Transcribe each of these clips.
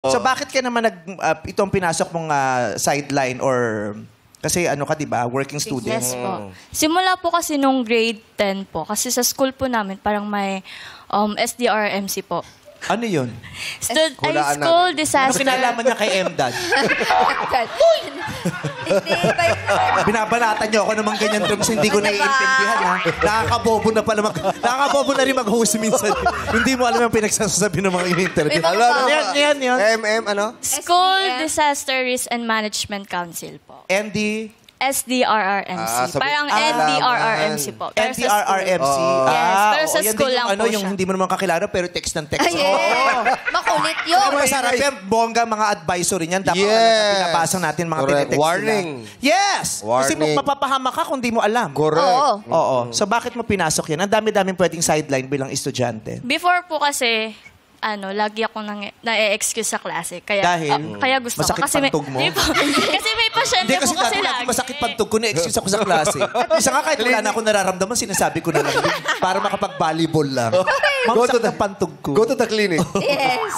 So bakit ka naman itong pinasok mong sideline or kasi ano ka 'di ba, working student? Yes po. Simula po kasi nung grade 10 po kasi sa school po namin parang may SDRMC po. Ano 'yun? School Ano disaster. kinalaman niya kay MDAD? Binabanatan niyo ako naman ganyan terms, hindi ko naiintindihan ha. Nakakabobo na rin mag-host minsan. Hindi mo alam yung pinagsasabi ng mga in-interview. Yan. ano? School Disaster Risk and Management Council po. ND? SDRRMC. Parang NDRRMC po. Pero sa school. NDRRMC. Yes, pero sa yan din school yung lang po yung siya. hindi mo naman kakilala pero text ng text. Makulit yun. Pero masarap yan, bongga mga advisory niyan. Dapat pinapasa natin mga Correct. tinetext Warning. nila. Yes! Kasi Warning. mapapahamak ka kung di mo alam. Correct. Oo. So bakit mo pinasok yan? Ang dami-daming pwedeng sideline bilang estudyante. Before po kasi, lagi ako na-excuse sa klase. Kaya, Dahil? kaya gusto ko. Masakit pantog mo? Hindi po. Kasi may pasyente Hindi kasi po kasi dati lagi. masakit pantog ko, na-excuse ako sa klase. Isa nga kahit wala na ako nararamdaman, sinasabi ko na lang para makapag-volleyball lang. Ma'am, sakit ang pantog ko. Go to the clinic. Yes.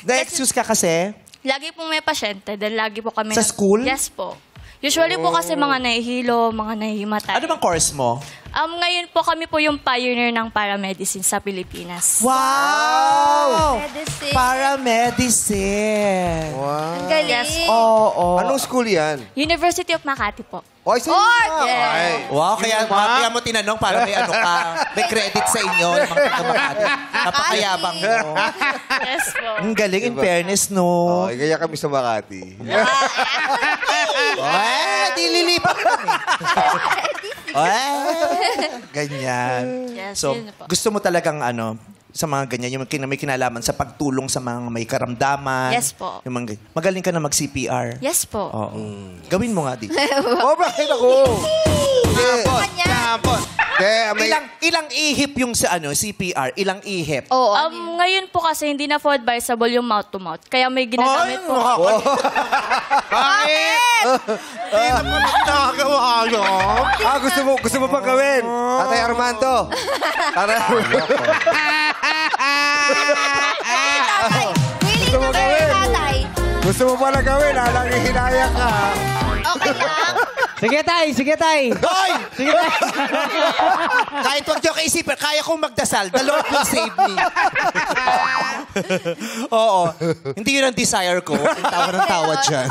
Na-excuse ka kasi? Lagi pong may pasyente. Dahil lagi po kami... Sa school? Yes po. Usually po kasi mga nahihilo, mga nahihimatay. Ano bang course mo? Ngayon po kami po yung pioneer ng paramedicine sa Pilipinas. Wow! Medicine. Paramedicine. Ang galing. Yes. Oo. Anong school yan? University of Makati po. Oy, sa'yo na. yes. Ay. Wow, kaya mo tinanong para may ano ka, may credit sa inyo, ng mga taga-Makati. Napakayabang mo. Yes po. Ang galing, in fairness, no? Oh, kaya kami sa Makati. Dililipat kami. Ganyan. Yes, So, yun po. gusto mo talagang sa mga ganyan, yung may kinalaman sa pagtulong sa mga may karamdaman. Yes po. Yung mga, magaling ka na mag-CPR. Yes po. Oo. Gawin mo nga, di. Oh, bakit ako? Kanya. Ilang ihip yung sa CPR? Ilang ihip? Oo. Ngayon po kasi hindi na po advisable yung mouth-to-mouth. Kaya may ginagamit po. Hindi na pala ginagawa, no? Gusto mo pang gawin? Tatay Armando. Tatay Tatay. Willing Gusto mo na kayo, gawin? tatay. Gusto mo pala gawin? Alang ihinaya ka. Okay lang. Sige, tay! Sige, tay! Hoy! Sige, tay! Kahit wag niyo kaisipin, kaya kong magdasal. The Lord will save me. Oo. Hindi yun ang desire ko. Ang tawa ng tawa dyan.